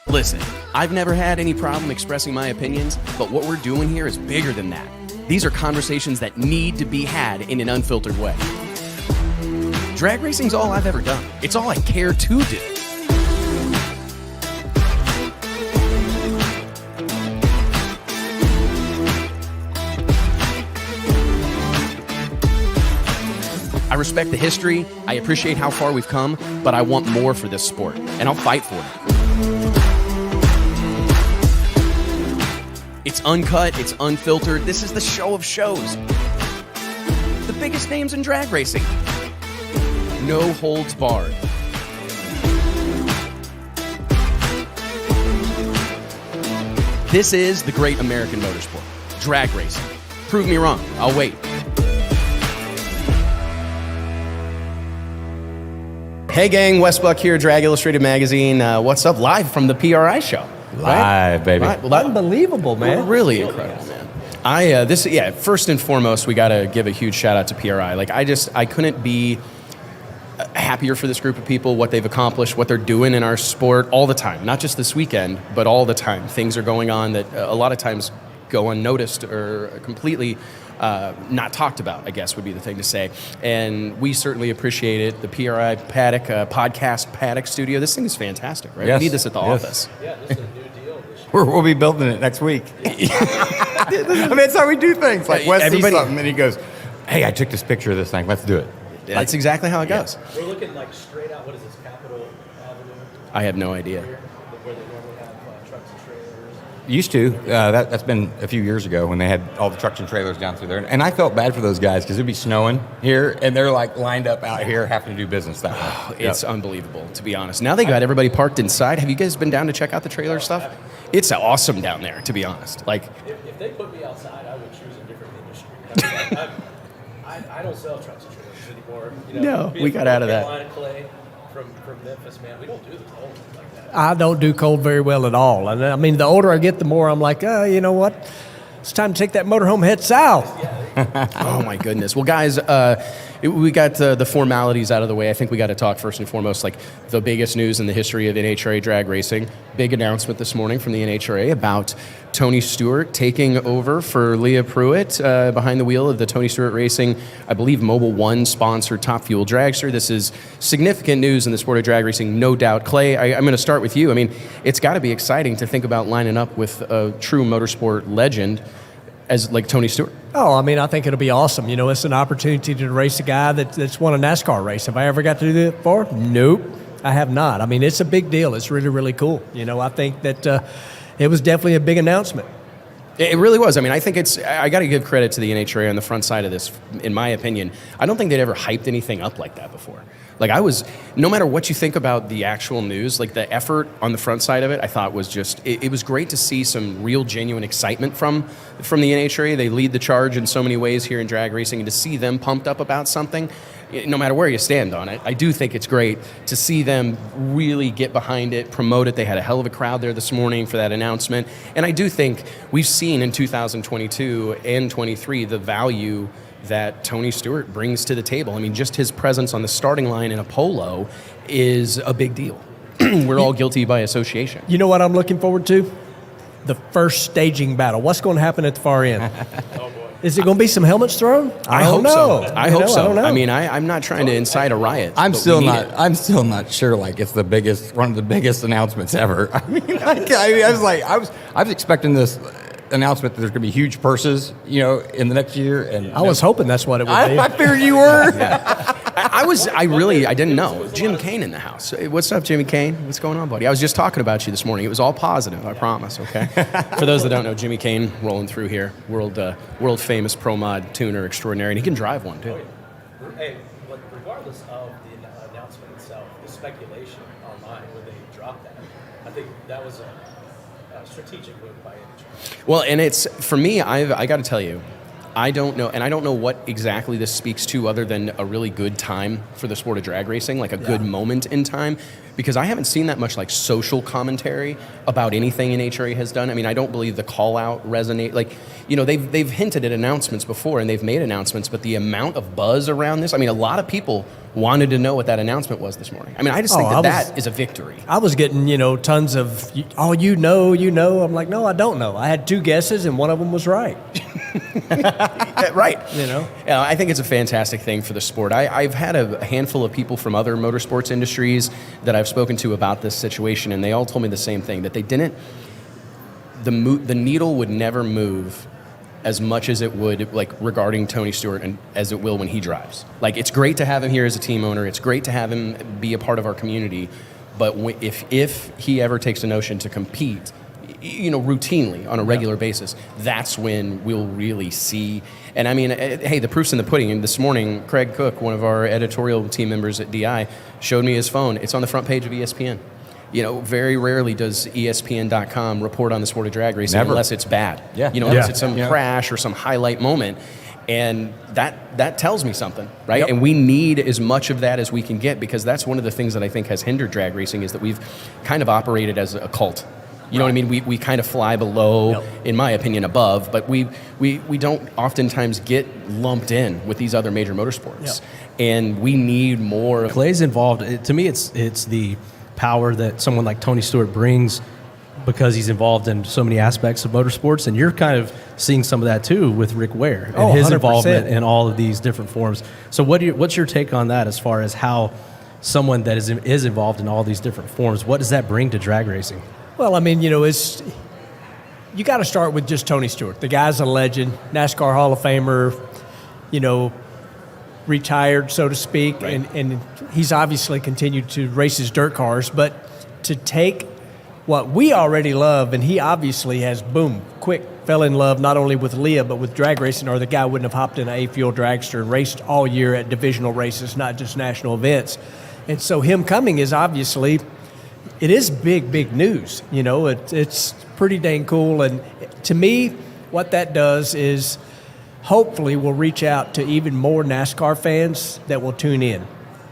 Listen, I've never had any problem expressing my opinions, but what we're doing here is bigger than that. These are conversations that need to be had in an unfiltered way. Drag racing's all I've ever done. It's all I care to do. I respect the history, I appreciate how far we've come, but I want more for this sport, and I'll fight for it. It's uncut, it's unfiltered. This is the show of shows. The biggest names in drag racing. No holds barred. This is the great American motorsport. Drag racing. Prove me wrong. I'll wait. Hey gang, Wes Buck here, Drag Illustrated Magazine. What's up? Live from the PRI show. Live, baby. Right? Well, unbelievable, man. Really incredible, man. First and foremost, we got to give a huge shout out to PRI. I couldn't be happier for this group of people, what they've accomplished, what they're doing in our sport all the time. Not just this weekend, but all the time. Things are going on that a lot of times go unnoticed or completely not talked about, I guess would be the thing to say. And we certainly appreciate it. The PRI Paddock podcast Paddock studio. This thing is fantastic, right? Yes. We need this at the office. Yeah, this is a new deal. We'll be building it next week. I mean, that's how we do things. Like Wes sees something and he goes, "Hey, I took this picture of this thing. Let's do it." That's exactly how it goes. We're looking like straight out. What is this, Capitol Avenue? I have no idea. Where they normally have trucks and trailers. Used to. That's been a few years ago when they had all the trucks and trailers down through there. And I felt bad for those guys because it'd be snowing here and they're like lined up out here having to do business that way. It's unbelievable, to be honest. Now they got everybody parked inside. Have you guys been down to check out the trailer stuff? It's awesome down there, to be honest. If they put me outside, I would choose a different industry. I don't sell trucks and trailers anymore. No, we got out of that. Carolina Clay from Memphis, man. We don't do the cold like that. I don't do cold very well at all. And I mean, the older I get, the more I'm like, you know what? It's time to take that motorhome, head south. Oh, my goodness. Well, guys, we got the formalities out of the way. I think we got to talk first and foremost, like the biggest news in the history of NHRA drag racing. Big announcement this morning from the NHRA about Tony Stewart taking over for Leah Pruitt behind the wheel of the Tony Stewart Racing, I believe, Mobil 1 sponsored Top Fuel dragster. This is significant news in the sport of drag racing, no doubt. Clay, I'm going to start with you. I mean, it's got to be exciting to think about lining up with a true motorsport legend as like Tony Stewart. Oh, I mean, I think it'll be awesome. You know, it's an opportunity to race a guy that's won a NASCAR race. Have I ever got to do that before? Nope, I have not. I mean, it's a big deal. It's really, really cool. You know, I think that it was definitely a big announcement. It really was. I mean, I think I got to give credit to the NHRA on the front side of this, in my opinion. I don't think they'd ever hyped anything up like that before. Like no matter what you think about the actual news, like the effort on the front side of it, I thought was just, it was great to see some real genuine excitement from the NHRA. They lead the charge in so many ways here in drag racing, and to see them pumped up about something, no matter where you stand on it, I do think it's great to see them really get behind it, promote it. They had a hell of a crowd there this morning for that announcement. And I do think we've seen in 2022 and 23 the value that Tony Stewart brings to the table. I mean, just his presence on the starting line in a polo is a big deal. We're all guilty by association. You know what I'm looking forward to? The first staging battle. What's going to happen at the far end? Oh, boy. Is it going to be some helmets thrown? I hope so. I hope so. I don't know. I mean, I'm not trying to incite a riot. I'm still not sure. Like it's one of the biggest announcements ever. I mean, I was expecting this announcement that there's going to be huge purses, in the next year. And I was hoping that's what it would be. I figured you were. Yeah. I didn't know. Jim Kane in the house. What's up, Jimmy Kane? What's going on, buddy? I was just talking about you this morning. It was all positive, I promise, okay? For those that don't know, Jimmy Kane rolling through here, world famous pro mod tuner extraordinary, and he can drive one, too. Hey, regardless of the announcement itself, the speculation online when they dropped that, I think that was a strategic move by NHRA. Well, and it's, for me, I got to tell you, I don't know, and I don't know what exactly this speaks to other than a really good time for the sport of drag racing, like a good moment in time, because I haven't seen that much like social commentary about anything NHRA has done. I mean, I don't believe the call out resonate. Like, you know, they've hinted at announcements before and they've made announcements, but the amount of buzz around this, I mean, a lot of people wanted to know what that announcement was this morning. I mean, I just think that is a victory. I was getting, tons of, you know. I'm like, no, I don't know. I had 2 guesses and one of them was right. Right. I think it's a fantastic thing for the sport. I've had a handful of people from other motorsports industries that I've spoken to about this situation, and they all told me the same thing, that they didn't, the needle would never move as much as it would, like, regarding Tony Stewart, and as it will when he drives. Like, it's great to have him here as a team owner. It's great to have him be a part of our community. But if he ever takes a notion to compete, routinely on a regular basis, that's when we'll really see. And I mean, hey, the proof's in the pudding. And this morning, Craig Cook, one of our editorial team members at DI, showed me his phone. It's on the front page of ESPN. Very rarely does ESPN.com report on the sport of drag racing unless it's bad. Unless it's some crash or some highlight moment. And that tells me something, right? Yep. And we need as much of that as we can get, because that's one of the things that I think has hindered drag racing, is that we've kind of operated as a cult. You know what I mean? We kind of fly below, in my opinion, above, but we don't oftentimes get lumped in with these other major motorsports. And we need more. Clay's involved. To me, it's the power that someone like Tony Stewart brings, because he's involved in so many aspects of motorsports, and you're kind of seeing some of that too with Rick Ware and his 100%. Involvement in all of these different forms. So what's your take on that, as far as how someone that is involved in all these different forms, what does that bring to drag racing? Well, I mean, you got to start with just Tony Stewart. The guy's a legend, NASCAR Hall of Famer, retired, so to speak, right. and he's obviously continued to race his dirt cars, but to take what we already love, and he obviously has, quick fell in love not only with Leah, but with drag racing, or the guy wouldn't have hopped in an A-Fuel dragster and raced all year at divisional races, not just national events. And so him coming is obviously, it is big news. It's pretty dang cool. And to me, what that does is hopefully we'll reach out to even more NASCAR fans that will tune in,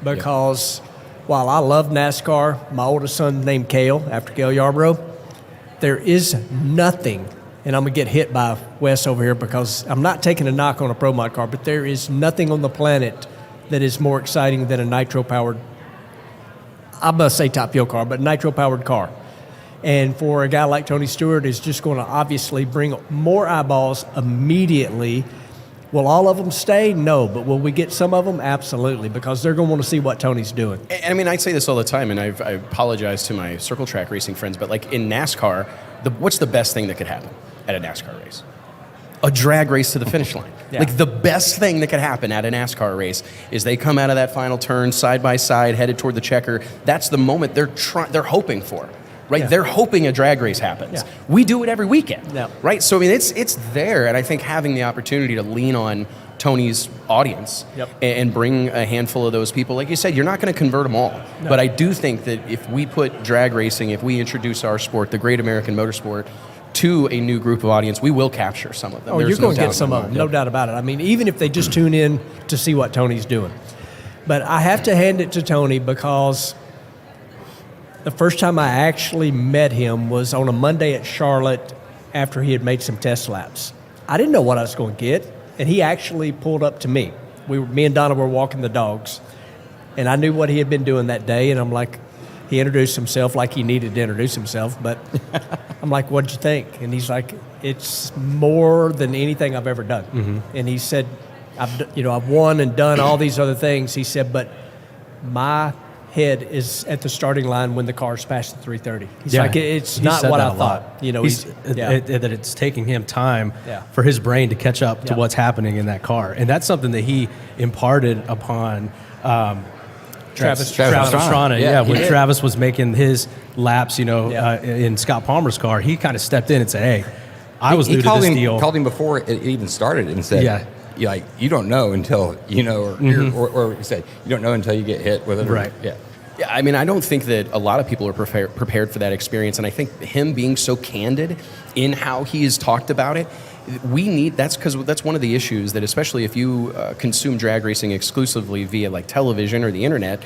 because while I love NASCAR, my oldest son named Cale, after Cale Yarborough, there is nothing, and I'm going to get hit by Wes over here because I'm not taking a knock on a Pro Mod car, but there is nothing on the planet that is more exciting than a nitro-powered, I'm going to say top fuel car, but nitro-powered car. And for a guy like Tony Stewart, is just going to obviously bring more eyeballs immediately. Will all of them stay? No. But will we get some of them? Absolutely, because they're going to want to see what Tony's doing. I mean, I say this all the time, and I apologize to my circle track racing friends, but like in NASCAR, what's the best thing that could happen at a NASCAR race? A drag race to the finish line. Yeah. Like, the best thing that could happen at a NASCAR race is they come out of that final turn side by side, headed toward the checker. That's the moment they're hoping for. Right, they're hoping a drag race happens. Yeah. We do it every weekend, right? So I mean, it's there, and I think having the opportunity to lean on Tony's audience and bring a handful of those people, like you said, you're not going to convert them all. No. But I do think that if we put drag racing, if we introduce our sport, the great American motorsport, to a new group of audience, we will capture some of them. Oh, you're going to get some of them, no doubt about it. I mean, even if they just tune in to see what Tony's doing. But I have to hand it to Tony, because the first time I actually met him was on a Monday at Charlotte after he had made some test laps. I didn't know what I was going to get, and he actually pulled up to me. Me and Donna were walking the dogs, and I knew what he had been doing that day, and I'm like, he introduced himself like he needed to introduce himself, but I'm like, what'd you think? And he's like, it's more than anything I've ever done. Mm-hmm. And he said, I've won and done all these other things. He said, but my head is at the starting line when the car's past the 330. He's like, it's not what I thought. That it's taking him time for his brain to catch up to what's happening in that car. And that's something that he imparted upon Travis Pastrana. When Travis was making his laps, in Scott Palmer's car, he kind of stepped in and said, hey, I was new to this deal. He called him before it even started and said, you don't know until you know, or he said, you don't know until you get hit with it. Right. Yeah, I mean, I don't think that a lot of people are prepared for that experience, and I think him being so candid in how he has talked about it, that's one of the issues that, especially if you consume drag racing exclusively via like television or the internet,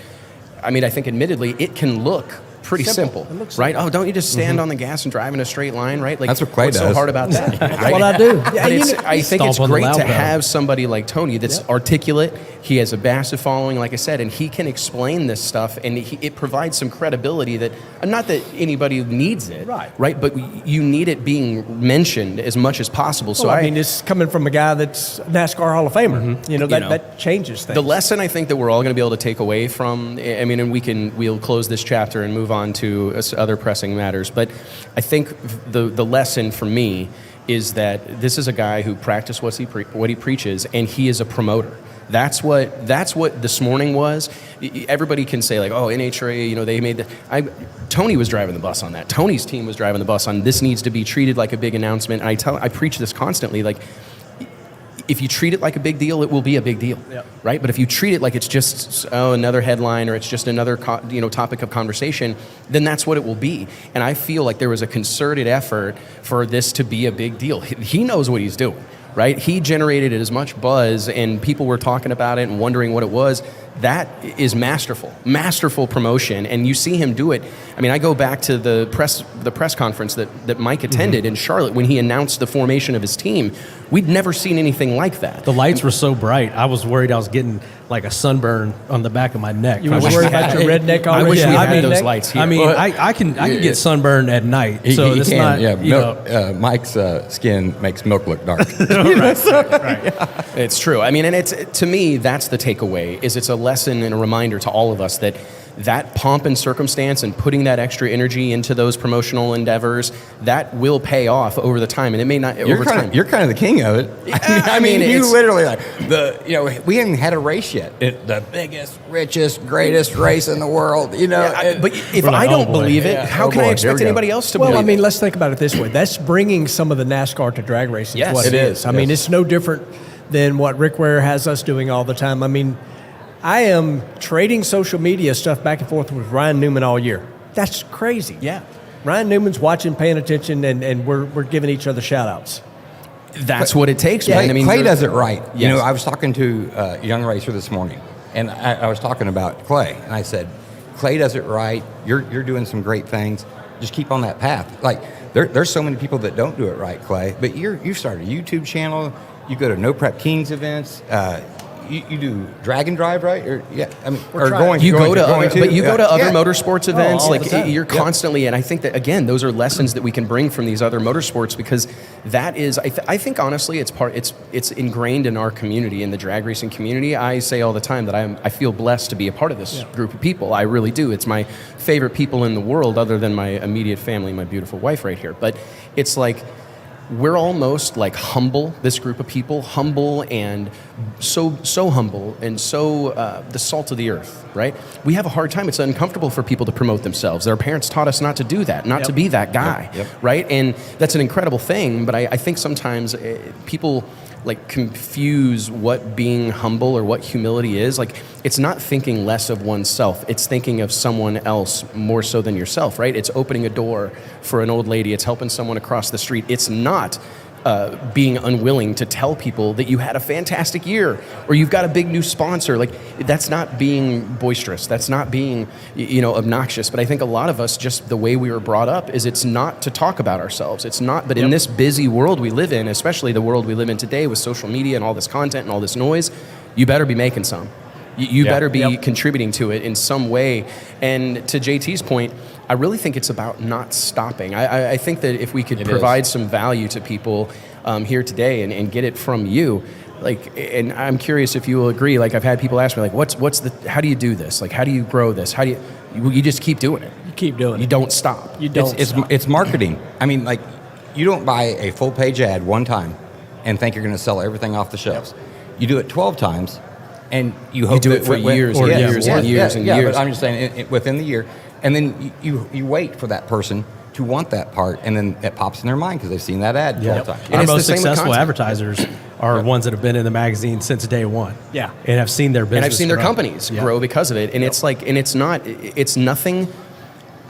I mean, I think admittedly it can look pretty simple, right? Oh, don't you just stand on the gas and drive in a straight line, right? Like, that's what Clay what's does. so hard about that? That's what I do. But I think it's great to have somebody like Tony that's articulate. He has a massive following, like I said, and he can explain this stuff, and it provides some credibility that, not that anybody needs it, right? But you need it being mentioned as much as possible. So I mean, it's coming from a guy that's NASCAR Hall of Famer. That changes things. The lesson I think that we're all going to be able to take away from, I mean, and we'll close this chapter and move on to other pressing matters, but I think the lesson for me is that this is a guy who practiced what he preaches, and he is a promoter. That's what this morning was. Everybody can say like, oh, NHRA, they made Tony was driving the bus on that. Tony's team was driving the bus on this needs to be treated like a big announcement. And I preach this constantly, like, if you treat it like a big deal, it will be a big deal, right? But if you treat it like it's just another headline or it's just another topic of conversation, then that's what it will be. And I feel like there was a concerted effort for this to be a big deal. He knows what he's doing, right? He generated as much buzz, and people were talking about it and wondering what it was. That is masterful promotion, and you see him do it. I mean, I go back to the press conference that Mike attended in Charlotte when he announced the formation of his team. We'd never seen anything like that. The lights were so bright, I was worried I was getting like a sunburn on the back of my neck. You were worried about your redneck already? I wish we had those lights here. I mean, I can get sunburned at night, so it's not. Yeah, Mike's skin makes milk look dark. Right. It's true. I mean, and it's, to me, that's the takeaway. Is it's a lesson and a reminder to all of us that pomp and circumstance and putting that extra energy into those promotional endeavors, that will pay off over the time, and it may not over time. You're kind of the king of it. I mean, you literally we haven't had a race yet. The biggest, richest, greatest race in the world. But if I don't believe it, how can I expect anybody else to believe it? Well, I mean, let's think about it this way. That's bringing some of the NASCAR to drag racing. Yes, what it is. I mean, it's no different than what Rick Ware has us doing all the time. I mean, I am trading social media stuff back and forth with Ryan Newman all year. That's crazy. Yeah. Ryan Newman's watching, paying attention, and we're giving each other shout-outs. That's what it takes, man. I mean, Clay does it right. Yes. I was talking to a young racer this morning, and I was talking about Clay, and I said, Clay does it right. You're doing some great things. Just keep on that path. Like, there's so many people that don't do it right, Clay, but you started a YouTube channel. You go to No Prep Kings events. You do drag and drive, right? Or you go to other motorsports events. You're constantly, and I think that again, those are lessons that we can bring from these other motorsports, because that is, I think honestly, it's ingrained in our community, in the drag racing community. I say all the time that I feel blessed to be a part of this group of people. I really do. It's my favorite people in the world, other than my immediate family, my beautiful wife right here. But it's like, we're almost like humble, this group of people, humble and so humble and so the salt of the earth, right? We have a hard time. It's uncomfortable for people to promote themselves. Their parents taught us not to do that, not to be that guy, right? And that's an incredible thing, but I think sometimes people like confuse what being humble or what humility is. Like, it's not thinking less of oneself. It's thinking of someone else more so than yourself, right? It's opening a door for an old lady. It's helping someone across the street. It's not being unwilling to tell people that you had a fantastic year or you've got a big new sponsor. Like, that's not being boisterous. That's not being, obnoxious. But I think a lot of us, just the way we were brought up, is it's not to talk about ourselves. It's not. But in this busy world we live in, especially the world we live in today with social media and all this content and all this noise, you better be making some. You better be contributing to it in some way. And to JT's point, I really think it's about not stopping. I think that if we could provide some value to people here today and get it from you, and I'm curious if you will agree, I've had people ask me, how do you do this? How do you grow this? How do you just keep doing it? You keep doing it. You don't stop. You don't stop. It's marketing. I mean, you don't buy a full page ad one time and think you're going to sell everything off the shelves. You do it 12 times. And you hope you do it for years and years and years and years. But I'm just saying, within the year, and then you wait for that person to want that part, and then it pops in their mind because they've seen that ad 12 times. Our most successful advertisers are ones that have been in the magazine since day one. Yeah. And have seen their business And I've seen their grow. companies Yeah. grow because of it. And it's like, and it's nothing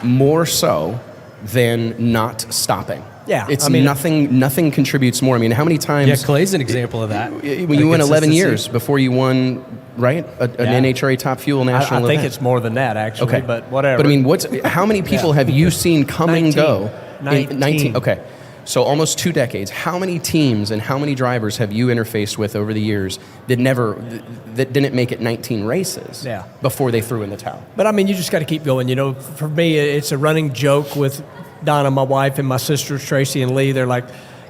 more so than not stopping. Yeah, It's I mean- nothing contributes more. I mean, how many times? Yeah, Clay's an example of that. When you went 11 Consistency. years before you won, right? An NHRA Top Fuel national I think event. it's more than that, actually, Okay. but whatever. But I mean, how many people have you seen come and go? 19. Okay. So almost 2 decades. How many teams and how many drivers have you interfaced with over the years that didn't make it 19 races Yeah. before they threw in the towel? But I mean, you just got to keep going. You know, for me, it's a running joke with Donna, my wife, and my sisters, Tracy and Lee. They're like,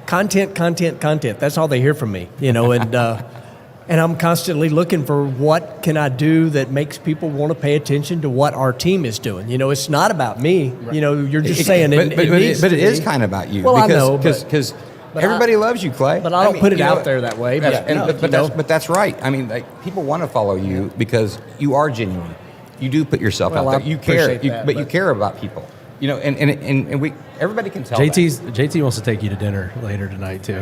content, content, content. That's all they hear from me, you know, and I'm constantly looking for what can I do that makes people want to pay attention to what our team is doing. You know, it's not about me. You know, you're just saying but it needs it to is be. kind of about you. Well, I because, know, because but everybody loves you, Clay. But I don't put it you know, out there that way. That's- But, and- no, but, you but, know. but that's right. I mean, like, people want to follow you because you are genuine. You do put yourself Well, out I there. You care, appreciate that, but you but- care about people. You know, and we everybody can tell. that. JT wants to take you to dinner later tonight too.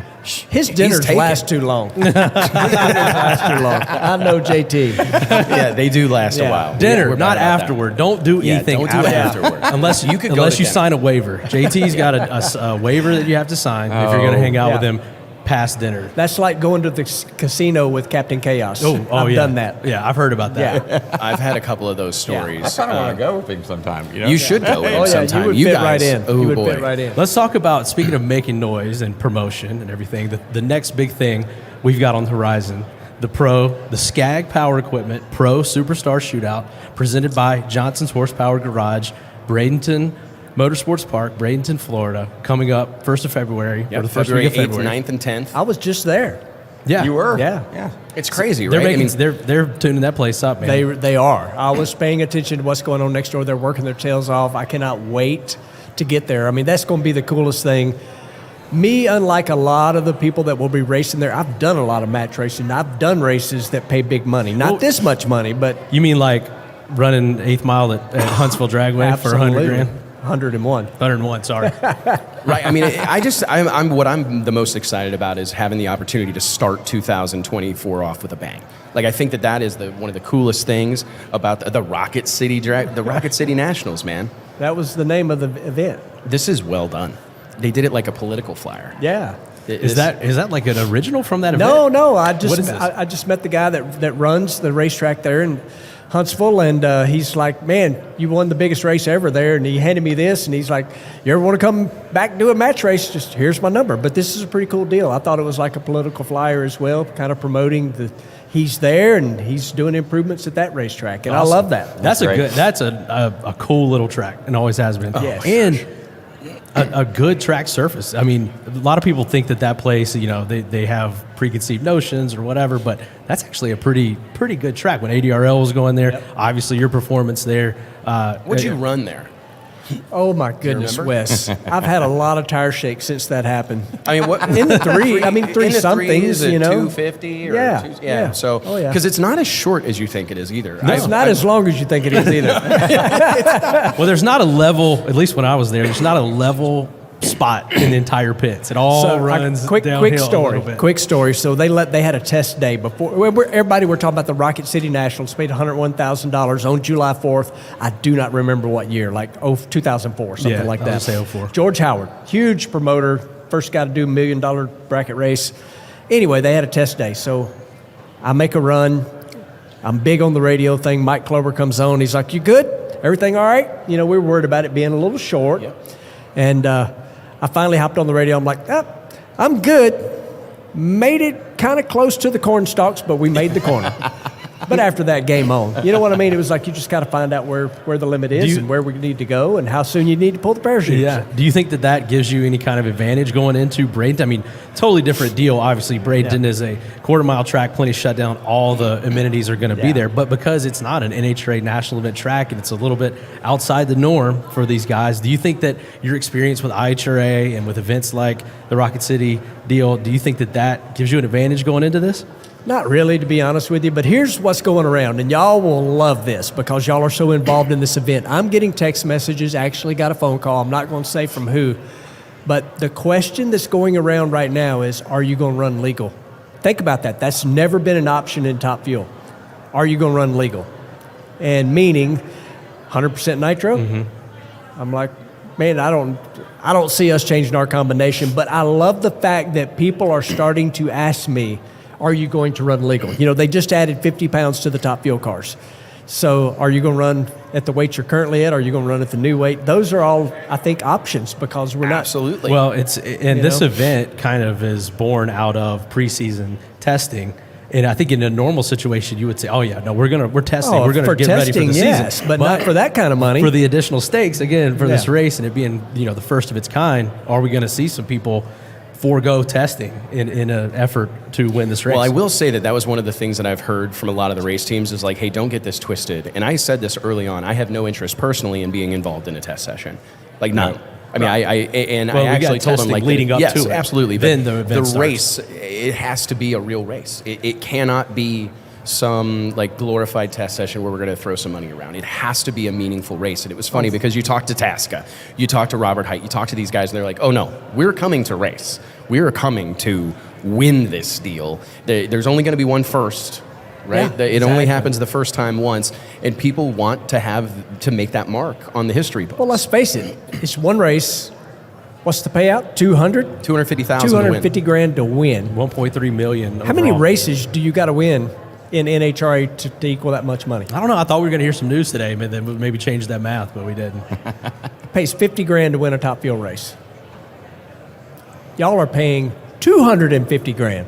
His dinners taken. last too long. His dinners last too long. I know JT. Yeah, they do last a Yeah. while. Dinner, We're not bad about that. afterward. Don't do Yeah, anything don't do it afterward. unless You could go unless to you dinner. sign a waiver. JT's got a waiver that you have to sign if you're going to hang out with Yeah. him past dinner. That's like going to the casino with Captain Chaos. I've yeah. done that. Yeah, I've heard about that. Yeah. I've had a couple of those stories. I kind of want to go with him sometime. You know, You should go with him Oh, yeah, sometime. you would You fit guys. right in. Oh, you would boy. fit right in. Let's talk about, speaking of making noise and promotion and everything, the next big thing we've got on the horizon, the SCAG Power Equipment Pro Superstar Shootout, presented by Johnson's Horsepower Garage, Bradenton Motorsports Park, Bradenton, Florida, coming up 1st of February, or the first February week of 8th, February. 9th, and 10th. I was just there. Yeah. you were. Yeah. yeah. It's crazy, They're right? making, they're tuning that place up, man. They are. I was paying attention to what's going on next door. They're working their tails off. I cannot wait to get there. I mean, that's going to be the coolest thing. Me, unlike a lot of the people that will be racing there, I've done a lot of match racing. I've done races that pay big money. Not Well, this much money, but You mean like running 8th mile at Huntsville Dragway for $100 grand? 101. 101, sorry. Right. I mean, I'm what I'm the most excited about is having the opportunity to start 2024 off with a bang. Like, I think that is one of the coolest things about the Rocket City Nationals, man. That was the name of the event. This is well done. They did it like a political flyer. Yeah. Is that like an original from that event? No. I What is just this? I just met the guy that runs the racetrack there in Huntsville, and he's like, "Man, you won the biggest race ever there." And he handed me this, and he's like, "You ever want to come back and do a match race? Just here's my number." But this is a pretty cool deal. I thought it was like a political flyer as well, kind of promoting he's there and he's doing improvements at that racetrack, and I love that. That's great. That's a cool little track, and always has been. Yes. And a good track surface. I mean, a lot of people think that place, you know, they have preconceived notions or whatever, but that's actually a pretty good track. When ADRL was going there, obviously your performance there. What'd you run there? Oh my goodness, remember? Wes! I've had a lot of tire shakes since that happened. I mean, what In the three, I mean, three in the somethings, is it you know? 250 or Yeah, 2, yeah. So, Oh, yeah. because it's not as short as you think it is either. It's not as long as you think it is either. Well, there's not a level, at least when I was there, there's not a level spot in the entire pits. It all runs downhill quick a story. little bit. Quick story. So they had a test day before. Everybody we're talking about the Rocket City Nationals paid $101,000 on July 4th. I do not remember what year, like 2004, something Yeah, like I that. would say 04. George Howard, huge promoter, first guy to do $1 million bracket race. Anyway, they had a test day. So I make a run. I'm big on the radio thing. Mike Clover comes on. He's like, "You good? Everything all right?" You know, we were worried about it being a little short. Yep. And I finally hopped on the radio. I'm like, I'm good. Made it kind of close to the corn stalks, but we made the corner. But after that, game on. You know what I mean? It was like you just got to find out where the limit is and where we need to go and how soon you need to pull the parachute. Yeah. Do you think that gives you any kind of advantage going into Bradenton? I mean, totally different deal. Obviously, Bradenton is a quarter-mile track, plenty shut down. All the amenities are going to be there. But because it's not an NHRA national event track and it's a little bit outside the norm for these guys, do you think that your experience with IHRA and with events like the Rocket City deal, do you think that gives you an advantage going into this? Not really, to be honest with you, but here's what's going around, and y'all will love this because y'all are so involved in this event. I'm getting text messages, actually got a phone call. I'm not going to say from who, but the question that's going around right now is, are you going to run legal? think about that. That's never been an option in Top Fuel. Are you going to run legal? And meaning 100% nitro? I'm like, man, I don't see us changing our combination, but I love the fact that people are starting to ask me, are you going to run legal? You know, they just added 50 pounds to the Top Fuel cars. So are you going to run at the weight you're currently at? Are you going to run at the new weight? Those are all, I think, options because we're not. Absolutely. Well, this event kind of is born out of preseason testing. And I think in a normal situation, you would say, "Oh yeah, no, we're testing. We're going to get ready for the yes, season." But not for that kind of money. For the additional stakes, again, for this race and it being the first of its kind, are we going to see some people forego testing in an effort to win this race? Well, I will say that was one of the things that I've heard from a lot of the race teams is like, hey, don't get this twisted. And I said this early on. I have no interest personally in being involved in a test session. Like none. I mean, I actually told them like leading up yes, to it. Absolutely. Then But the the race, it has to be a real race. It cannot be some like glorified test session where we're going to throw some money around. It has to be a meaningful race. And it was funny because you talk to Tasca, you talk to Robert Height, you talk to these guys, and they're like, oh no, we're coming to race. We're coming to win this deal. There's only going to be one first. Right? Yeah, it only happens the first time once, and people want to make that mark on the history books. Well, let's face it. It's one race. What's the payout? 200? 250,000 250 grand to win. 1.3 million. How many overall. races do you got to win in NHRA to equal that much money? I don't know. I thought we were going to hear some news today, but then maybe change that math, but we didn't. It pays 50 grand to win a Top Fuel race. Y'all are paying 250 grand.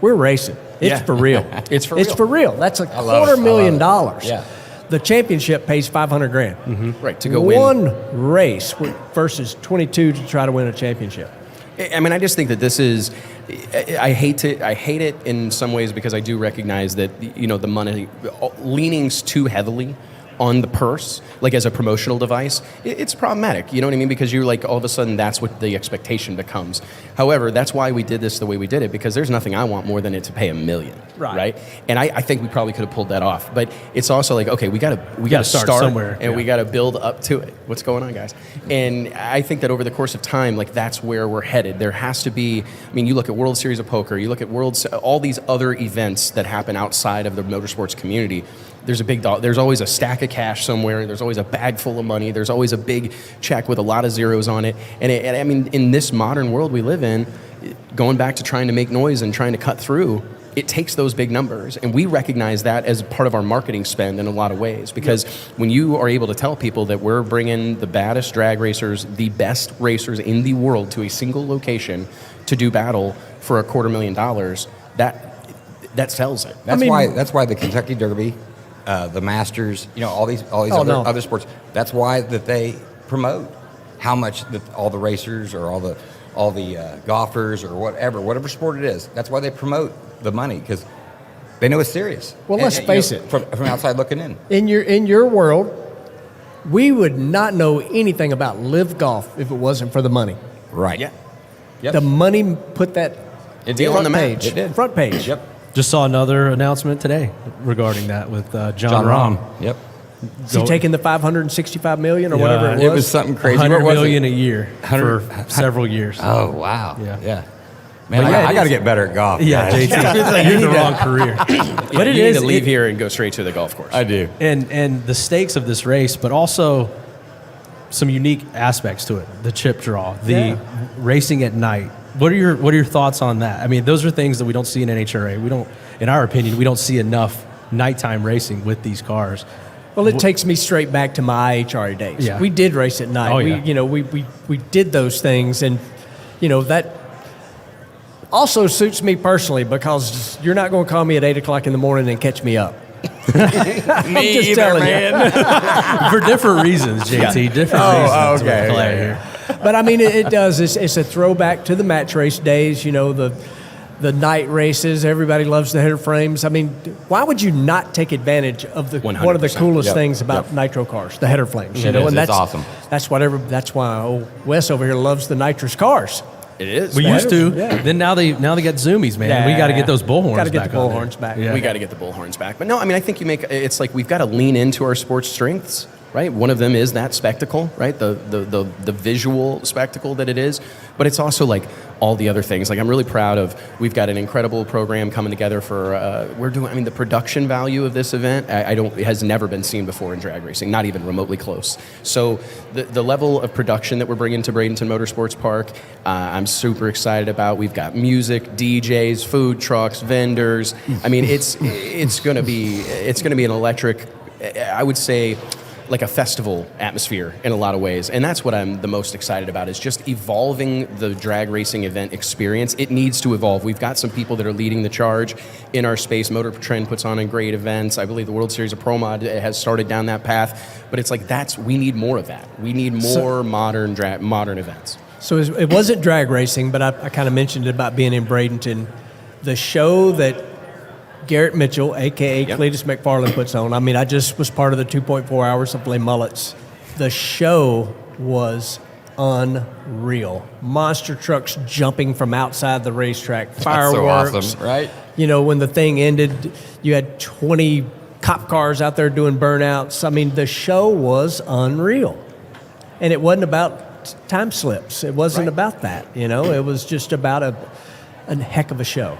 We're racing. It's for real. It's for real. It's for real. That's $250,000. Yeah. The championship pays 500 grand. Right, to go win. One race versus 22 to try to win a championship. I mean, I just think that this is. I hate it in some ways because I do recognize that the money leanings too heavily on the purse, like as a promotional device, it's problematic. You know what I mean? Because you're like, all of a sudden, that's what the expectation becomes. However, that's why we did this the way we did it, because there's nothing I want more than it to pay $1 million, right? And I think we probably could have pulled that off. But it's also like, okay, we got to start somewhere, and we got to build up to it. What's going on, guys? And I think that over the course of time, like that's where we're headed. There has to be. I mean, you look at World Series of Poker, you look at all these other events that happen outside of the motorsports community. There's there's always a stack of cash somewhere. There's always a bag full of money. There's always a big check with a lot of zeros on it. And I mean, in this modern world we live in, going back to trying to make noise and trying to cut through, it takes those big numbers. And we recognize that as part of our marketing spend in a lot of ways. Because when you are able to tell people that we're bringing the baddest drag racers, the best racers in the world to a single location to do battle for $250,000, that sells it. That's why the Kentucky Derby, the Masters, all these other sports. That's why that they promote how much that all the racers or all the golfers or whatever sport it is. That's why they promote the money, because they know it's serious. Well, let's face it. From outside looking in. In your world, we would not know anything about live golf if it wasn't for the money. Right. Yeah. Yep. The money put that deal on the map. page. It did. Front page. Yep. Just saw another announcement today regarding that with John Rahm. Rahm. Yep. Is he taking the $565 million or whatever it was? It was something crazy. $100 What was million it? a year for several years. Oh wow. Yeah. Man, But I got to get better at golf. Yeah, guys. JT, you're in the wrong career. But it you is need to leave here and go straight to the golf course. I do. And the stakes of this race, but also some unique aspects to it. The chip draw, the racing at night. What are your thoughts on that? I mean, those are things that we don't see in NHRA. We don't, in our opinion, we don't see enough nighttime racing with these cars. Well, it takes me straight back to my IHRA days. Yeah. We did race at night. Oh, yeah. We did those things, and that also suits me personally, because you're not going to call me at 8 o'clock in the morning and catch me up. I'm just telling you. For different reasons, JT. Different reasons. okay, we'll play okay. here. But I mean, it does. It's a throwback to the match race days. The night races. Everybody loves the header frames. I mean, why would you not take advantage of one of the 100%. coolest things about nitro cars, the header flames? It is. And It's awesome. That's why old Wes over here loves the nitrous cars. It is. We used to. Yeah. Then now they got zoomies, man. We got to get those bullhorns back. Got to get the on there. bullhorns back. Yeah. We got to get the bullhorns back. But no, I mean, I think it's like we've got to lean into our sports strengths right? One of them is that spectacle, right? The visual spectacle that it is, but it's also like all the other things. Like I'm really proud of, we've got an incredible program coming together for, the production value of this event, it has never been seen before in drag racing, not even remotely close. So the level of production that we're bringing to Bradenton Motorsports Park, I'm super excited about. We've got music, DJs, food trucks, vendors. I mean, it's going to be an electric, I would say, like a festival atmosphere in a lot of ways. And that's what I'm the most excited about, is just evolving the drag racing event experience. It needs to evolve. We've got some people that are leading the charge in our space. Motor Trend puts on great events. I believe the World Series of Pro Mod has started down that path. But it's like, we need more of that. We need more modern events. So it wasn't drag racing, but I kind of mentioned it about being in Bradenton. The show that Garrett Mitchell, a.k.a. Cletus McFarland, puts on. I mean, I just was part of the 2.4 hours of Les Mullets. The show was unreal. Monster trucks jumping from outside the racetrack, fireworks. That's so awesome, right? You know, when the thing ended, you had 20 cop cars out there doing burnouts. I mean, the show was unreal. And it wasn't about time slips. It wasn't about that, you know. It was just about a heck of a show.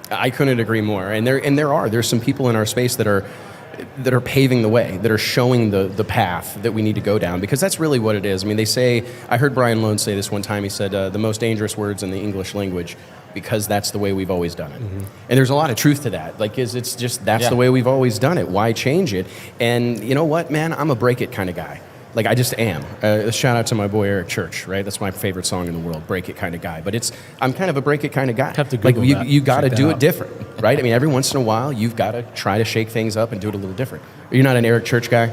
I couldn't agree more. And there's some people in our space that are paving the way, that are showing the path that we need to go down, because that's really what it is. I mean, they say, I heard Brian Lone say this one time, he said, the most dangerous words in the English language, because that's the way we've always done it. Mm-hmm. And there's a lot of truth to that. Like, it's just, that's the way we've always done it. Why change it? And you know what, man? I'm a break it kind of guy. Like, I just am. Shout out to my boy Eric Church, right? That's my favorite song in the world, break it kind of guy. But I'm kind of a break it kind of guy. Have to Google that. You got to do it different, right? I mean, every once in a while, you've got to try to shake things up and do it a little different. You're not an Eric Church guy?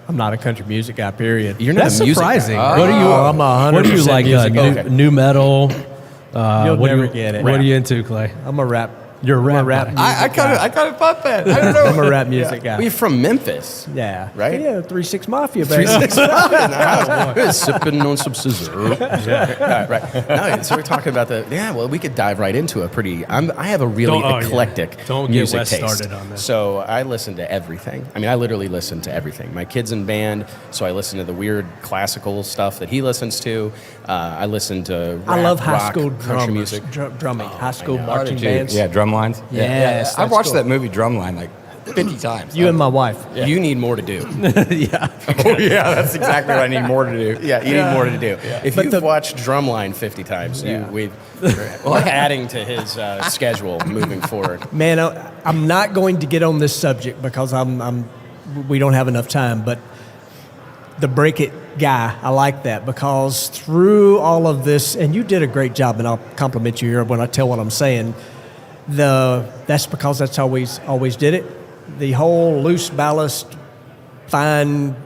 I'm not a country music guy, period. You're not That's a music surprising. guy. I'm 100% What do you like? music guy. New metal? You'll what never do you, get it. What Rap. are you into, Clay? I'm a rap. You're a rap. guy. I kind of thought that. I don't know. I'm a rap music guy. We're from Memphis. Yeah. Right? Yeah, 3-6 Mafia, baby. 3-6 sipping on some scissor. Right. No, so we're talking about we could dive right into a pretty, I have a really eclectic Don't music get Wes taste. started on this. So I listen to everything. I mean, I literally listen to everything. My kid's in band, so I listen to the weird classical stuff that he listens to. I listen to rap, I love high rock, school country music. drumming, high school know. marching bands. Yeah, Drumlines. Yes, I've that's watched cool. that movie Drumline like 50 times. You and my wife. You need more to do. Yeah. Oh, yeah, that's exactly what I need more to do. Yeah, you need more to do. If But you've watched Drumline 50 times, we're adding to his schedule moving forward. Man, I'm not going to get on this subject because we don't have enough time, but the break it guy, I like that, because through all of this, and you did a great job, and I'll compliment you here when I tell what I'm saying, that's because that's always did it. The whole loose ballast, fine,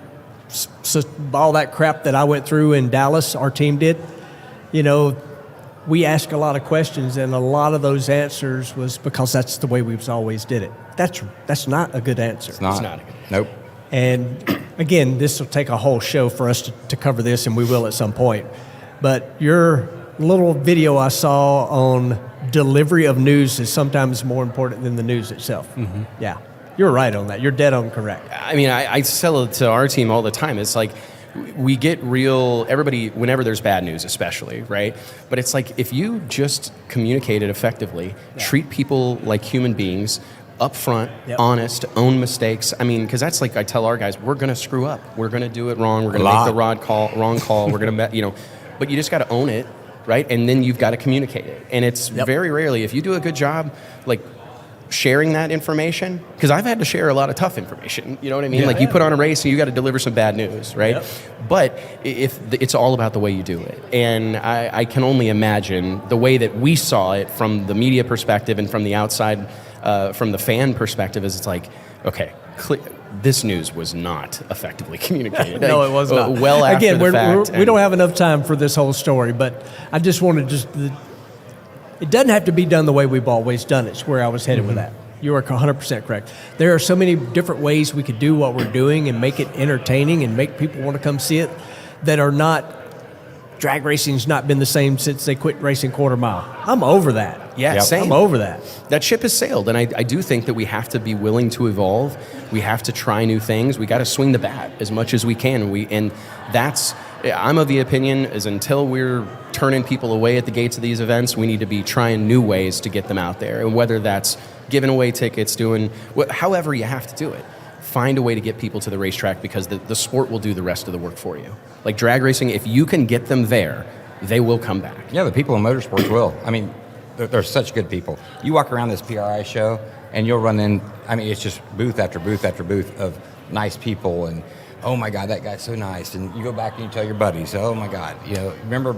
all that crap that I went through in Dallas, our team did, you know, we ask a lot of questions, and a lot of those answers was because that's the way we've always did it. That's not a good answer. It's not. It's not a good Nope. And again, this will take a whole show for us to cover this, and we will at some point. But your little video I saw on delivery of news is sometimes more important than the news itself. Mm-hmm. Yeah, you're right on that. You're dead on correct. I mean, I tell it to our team all the time. It's like, we get everybody, whenever there's bad news especially, right? But it's like, if you just communicate it effectively, treat people like human beings, upfront, honest, own mistakes. I mean, because that's like, I tell our guys, we're going to screw up. We're going to do it wrong. We're going to make the wrong call. We're going to, but you just got to own it, right? And then you've got to communicate it. And it's very rarely, if you do a good job, like, sharing that information, because I've had to share a lot of tough information, you know what I mean? Yeah. Like, you put on a race and you got to deliver some bad news, right? Yep. But it's all about the way you do it. And I can only imagine the way that we saw it from the media perspective and from the outside, from the fan perspective, is it's like, okay, this news was not effectively communicated. No, it was not. Well after Again, the fact. we don't have enough time for this whole story, but I just wanted it doesn't have to be done the way we've always done it. It's where I was headed with that. You are 100% correct. There are so many different ways we could do what we're doing and make it entertaining and make people want to come see it that are not drag racing's not been the same since they quit racing quarter mile. I'm over that. Yeah, same. I'm over that. That ship has sailed, and I do think that we have to be willing to evolve. We have to try new things. We got to swing the bat as much as we can. I'm of the opinion is until we're turning people away at the gates of these events, we need to be trying new ways to get them out there. And whether that's giving away tickets, however you have to do it, find a way to get people to the racetrack, because the sport will do the rest of the work for you. Like drag racing, if you can get them there, they will come back. Yeah, the people in motorsports will. I mean, they're such good people. You walk around this PRI show, and you'll run in, I mean, it's just booth after booth after booth of nice people, and oh my God, that guy's so nice. And you go back and you tell your buddies, oh my God, remember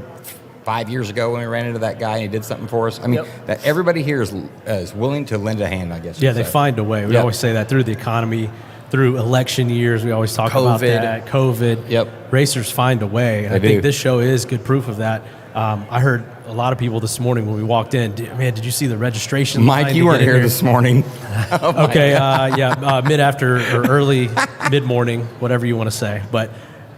5 years ago when we ran into that guy and he did something for us? I mean, that everybody here is willing to lend a hand, I guess. Yeah, they find a way. We always say that through the economy, through election years, we always talk about that. COVID. Yep. Racers find a way. And I think this show is good proof of that. I heard a lot of people this morning when we walked in, did you see the registration line? Mike, you weren't here this morning. Mid-after or early mid-morning, whatever you want to say. But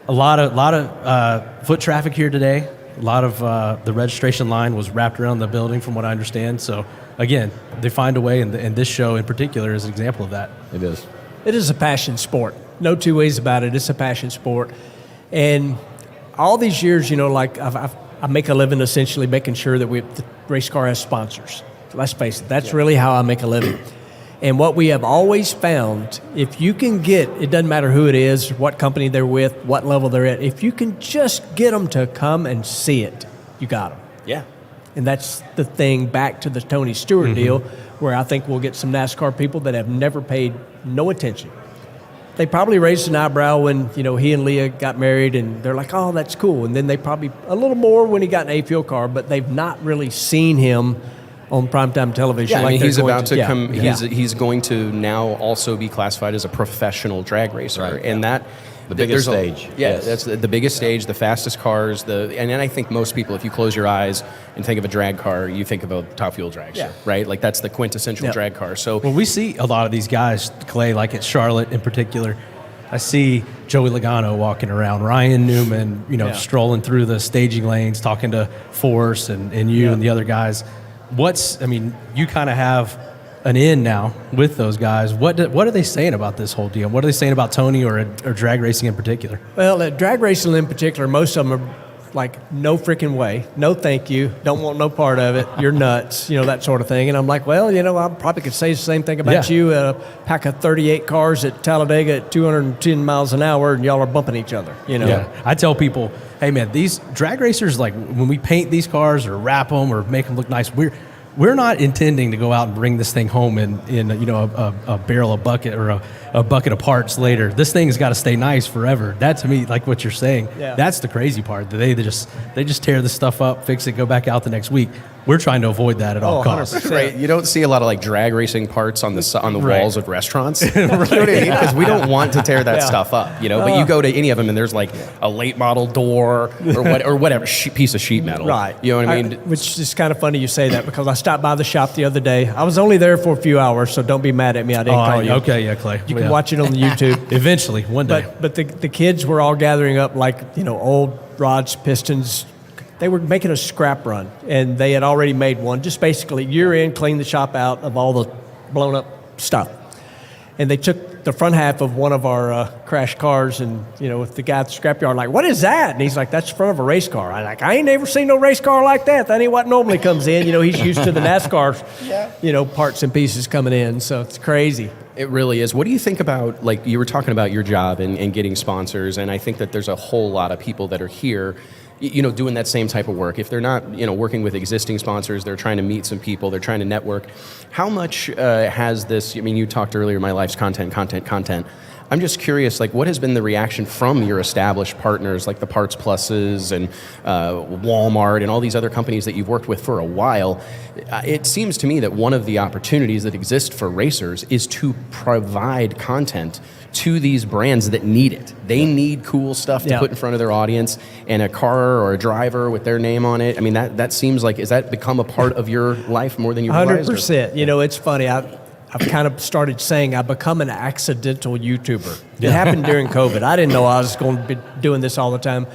a lot of foot traffic here today. A lot of the registration line was wrapped around the building, from what I understand. So, again, they find a way, and this show in particular is an example of that. It is. It is a passion sport. No two ways about it. It's a passion sport. And all these years, I make a living essentially making sure that the race car has sponsors. Let's face it, that's really how I make a living. And what we have always found, if you can it doesn't matter who it is, what company they're with, what level they're at, if you can just get them to come and see it, you got them. Yeah. And that's the thing, back to the Tony Stewart deal, where I think we'll get some NASCAR people that have never paid no attention. They probably raised an eyebrow when, he and Leah got married, and they're like, oh, that's cool. And then they probably a little more when he got an A-Fuel car, but they've not really seen him on primetime television. Yeah, like he's about to come. Yeah. He's going to now also be classified as a professional drag racer, right. And that the biggest stage. That's the biggest stage, the fastest cars. And then I think most people, if you close your eyes and think of a drag car, you think of a Top Fuel dragster, right? Like that's the quintessential drag car. So we see a lot of these guys, Clay, like at Charlotte in particular. I see Joey Logano walking around, Ryan Newman, strolling through the staging lanes, talking to Force and you and the other guys. You kind of have an in now with those guys. What are they saying about this whole deal? What are they saying about Tony or drag racing in particular? Well, drag racing in particular, most of them are like, no freaking way, no thank you, don't want no part of it, you're nuts, that sort of thing. And I'm like, well, I probably could say the same thing about you, a pack of 38 cars at Talladega at 210 miles an hour, and y'all are bumping each other, Yeah, I tell people, hey man, these drag racers, like when we paint these cars or wrap them or make them look nice, we're not intending to go out and bring this thing home in a barrel of bucket or a bucket of parts later. This thing's got to stay nice forever. That to me, like what you're saying, that's the crazy part. They just tear this stuff up, fix it, go back out the next week. We're trying to avoid that at all costs. Right. You don't see a lot of like drag racing parts on the walls of restaurants. You know what I mean? Because we don't want to tear that stuff up. But you go to any of them and there's like a late model door or whatever piece of sheet metal. Right. You know what I mean? Which is kind of funny you say that, because I stopped by the shop the other day. I was only there for a few hours, so don't be mad at me. I didn't call you. Okay, yeah, Clay. You can watch it on the YouTube. Eventually, one day. But the kids were all gathering up like, old rods, pistons. They were making a scrap run, and they had already made one. Just basically, year in, clean the shop out of all the blown up stuff. And they took the front half of one of our crashed cars, and, with the guy at the scrapyard, like, what is that? And he's like, that's the front of a race car. I'm like, I ain't never seen no race car like that. That ain't what normally comes in. He's used to the NASCAR, parts and pieces coming in. So it's crazy. It really is. What do you think about, like, you were talking about your job and getting sponsors, and I think that there's a whole lot of people that are here doing that same type of work. If they're not, working with existing sponsors, they're trying to meet some people, they're trying to network. How much has this, you talked earlier, my life's content. I'm just curious, like, what has been the reaction from your established partners, like the Parts Pluses and Walmart and all these other companies that you've worked with for a while? It seems to me that one of the opportunities that exist for racers is to provide content to these brands that need it. They need cool stuff to put in front of their audience, and a car or a driver with their name on it. I mean, that seems like, has that become a part of your life more than you realized? 100%. It's funny. I've kind of started saying I've become an accidental YouTuber. It happened during COVID. I didn't know I was going to be doing this all the time.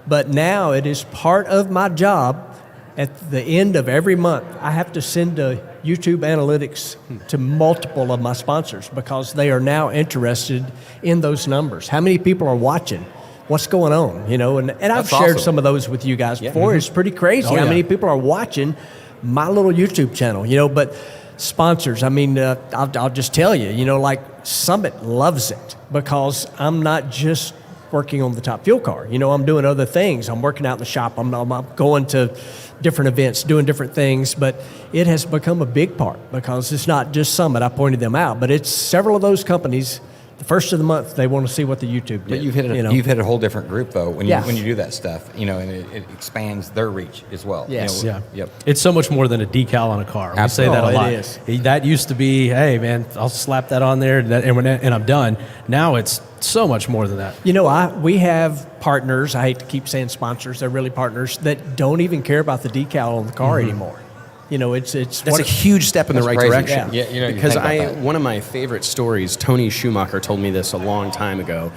But now it is part of my job. At the end of every month, I have to send a YouTube analytics to multiple of my sponsors because they are now interested in those numbers. How many people are watching? What's going on? You know, and I've shared some of those with you guys before. It's pretty crazy how many people are watching my little YouTube channel. You know, but sponsors, I mean, I'll just tell you, you know, like Summit loves it because I'm not just working on the top fuel car. You know, I'm doing other things. I'm working out in the shop. I'm going to different events, doing different things, but it has become a big part because it's not just Summit. I pointed them out, but it's several of those companies. The first of the month, they want to see what the YouTube did. But you've hit a whole different group though when you do that stuff, you know, and it expands their reach as well. Yes. You know, Yep. It's so much more than a decal on a car. We say that a lot. It is. That used to be, hey man, I'll slap that on there and I'm done. Now it's so much more than that. You know, we have partners, I hate to keep saying sponsors, they're really partners, that don't even care about the decal on the car anymore. You know, it's that's a huge step in the right crazy. direction. Yeah, you know, because one of my favorite stories, Tony Schumacher told me this a long time ago.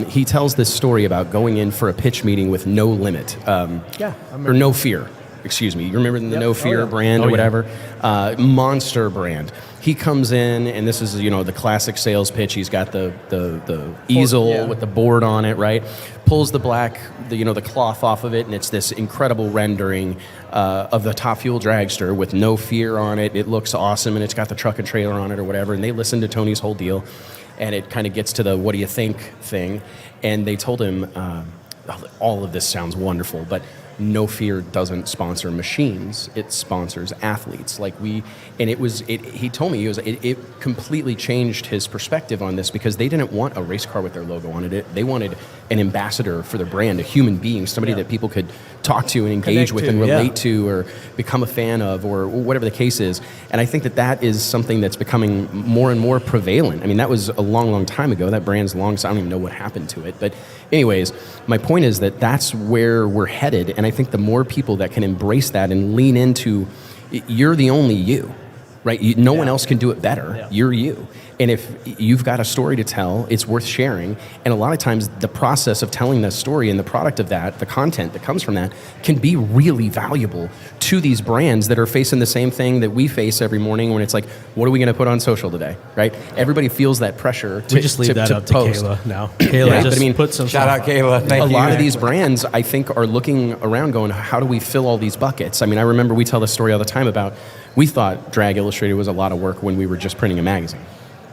He tells this story about going in for a pitch meeting with no limit, or no fear. Excuse me. You remember the No Fear brand or whatever? Monster brand. He comes in, and this is, you know, the classic sales pitch. He's got the easel with the board on it, right? Pulls the black, the cloth off of it, and it's this incredible rendering of the Top Fuel dragster with No Fear on it. It looks awesome, and it's got the truck and trailer on it or whatever. And they listen to Tony's whole deal, and it kind of gets to the "what do you think" thing. And they told him, all of this sounds wonderful, but No Fear doesn't sponsor machines; it sponsors athletes. He told me it completely changed his perspective on this because they didn't want a race car with their logo on it. They wanted an ambassador for their brand, a human being, somebody that people could talk to and engage with and relate to, or become a fan of, or whatever the case is. And I think that is something that's becoming more and more prevalent. I mean, that was a long, long time ago. That brand's long, so I don't even know what happened to it. But anyways, my point is that's where we're headed, and I think the more people that can embrace that and lean into, you're the only you, right? No one else can do it better. Yeah. You're you. And if you've got a story to tell, it's worth sharing. And a lot of times the process of telling that story and the product of that, the content that comes from that, can be really valuable to these brands that are facing the same thing that we face every morning when it's like, what are we going to put on social today, right? Everybody feels that pressure to We just leave that up post. to Kayla now. Kayla just put some shout out Kayla. Thank you. A lot of these brands, I think, are looking around going, how do we fill all these buckets? I mean, I remember we tell this story all the time about, we thought Drag Illustrated was a lot of work when we were just printing a magazine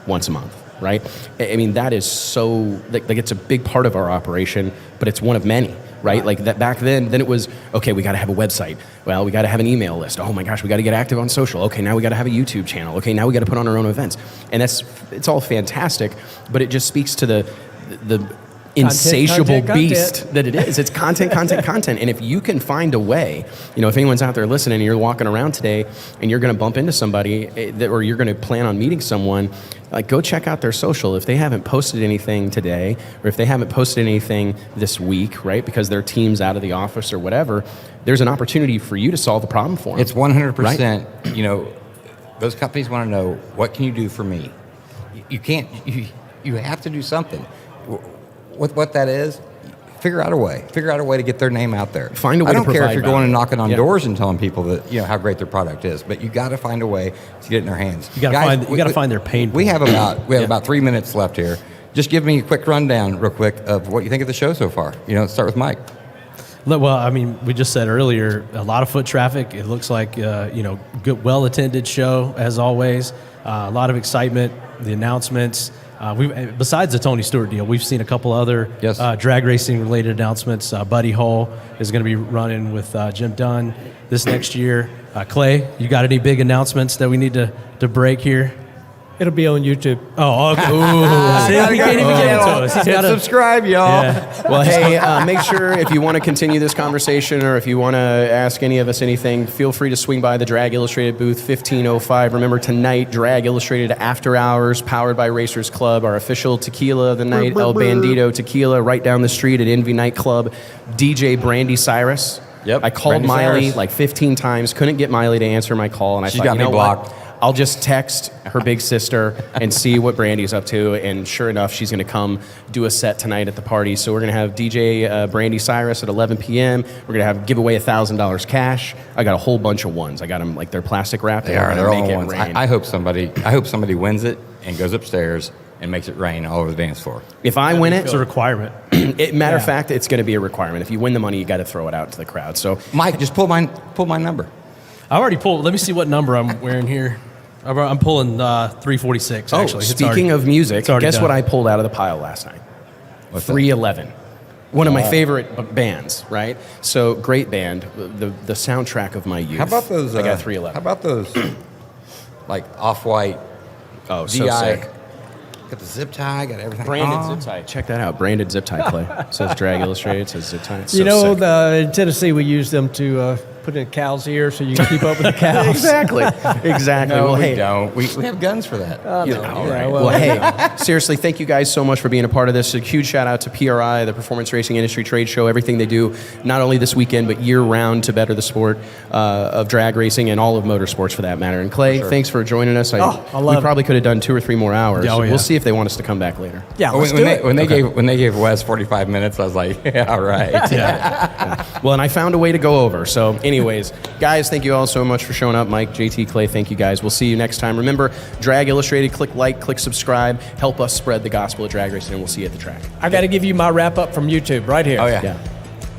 once a month, right? I mean, that is so, like it's a big part of our operation, but it's one of many, right? Like that back then it was, okay, we got to have a website. Well, we got to have an email list. Oh my gosh, we got to get active on social. Okay, now we got to have a YouTube channel. Okay, now we got to put on our own events. And it's all fantastic, but it just speaks to the insatiable beast that it is. It's content. And if you can find a way, if anyone's out there listening and you're walking around today and you're going to bump into somebody or you're going to plan on meeting someone, like go check out their social. If they haven't posted anything today or if they haven't posted anything this week, right, because their team's out of the office or whatever, there's an opportunity for you to solve the problem for them. It's 100%, right? Those companies want to know, what can you do for me? You can't, you have to do something. What that is, figure out a way to get their name out there. Find a way. I don't to care if you're going and knocking on yeah. doors and telling people that how great their product is, but you got to find a way to get it in their hands. You got to find their pain point. We have about 3 minutes left here. Just give me a quick rundown, real quick, of what you think of the show so far. Start with Mike. Well, I mean, we just said earlier, a lot of foot traffic. It looks like good, well-attended show as always. A lot of excitement. The announcements. Besides the Tony Stewart deal, we've seen a couple other drag racing related announcements. Buddy Hull is going to be running with Jim Dunn this next year. Clay, you got any big announcements that we need to break here? It'll be on YouTube. Oh, okay. Ooh. He can't even get it to us. Hit subscribe, y'all. Yeah. Well, hey, make sure if you want to continue this conversation or if you want to ask any of us anything, feel free to swing by the Drag Illustrated booth, 1505. Remember, tonight, Drag Illustrated After Hours, powered by Racers Club, our official tequila of the night, El Bandito Tequila, right down the street at Envy Nightclub. DJ Brandy Cyrus. Yep. I called Brandy Miley Cyrus. like 15 times, couldn't get Miley to answer my call, and I She thought, got me blocked. I'll just text her big sister and see what Brandy's up to. And sure enough, she's going to come do a set tonight at the party. So we're going to have DJ Brandy Cyrus at 11 p.m. We're going to give away $1,000 cash. I got a whole bunch of ones. I got them like they're plastic wrapped. They are. They're all ones. Rain. I hope somebody wins it and goes upstairs and makes it rain all over the dance floor. If I win It's a requirement. matter of fact, it's going to be a requirement. If you win the money, you got to throw it out to the crowd. So Mike, just pull my number. I already pulled. Let me see what number I'm wearing here. I'm pulling 346. Actually, It's speaking already- of music, it's already guess done. what I pulled out of the pile last night? What's that? 311. One of my favorite bands, right? So great band, the soundtrack of my youth. How about those? I got 311. How about those, like off-white? Oh, so DI? sick. Got the zip tie. Got everything. Branded on. zip tie. Check that out. Branded zip tie, Clay. It says Drag Illustrated. It says zip tie. It's You so know, sick. in Tennessee, we use them to put in cow's ear so you can keep up with the cows. Exactly. Exactly. No, well, we hey, don't. We have guns for that. all right. well- Well, hey, seriously, thank you guys so much for being a part of this. A huge shout out to PRI, the Performance Racing Industry Trade Show, everything they do, not only this weekend, but year round to better the sport of drag racing and all of motorsports for that matter. And Clay, thanks for joining us. I love we it. probably could have done 2 or 3 more hours. Oh, yeah. We'll see if they want us to come back later. Yeah, let's do it. When they gave Wes 45 minutes, I was like, yeah, all right. Well, and I found a way to go over. So anyways, guys, thank you all so much for showing up. Mike, JT, Clay, thank you guys. We'll see you next time. Remember, Drag Illustrated, click like, click subscribe, help us spread the gospel of drag racing, and we'll see you at the track. I got to give you my wrap up from YouTube right here. Oh yeah. Yeah.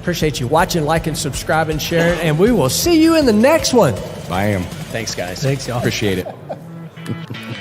Appreciate you watching, liking, subscribing, sharing, and we will see you in the next one. I am. Thanks, guys. Thanks, y'all. Appreciate it.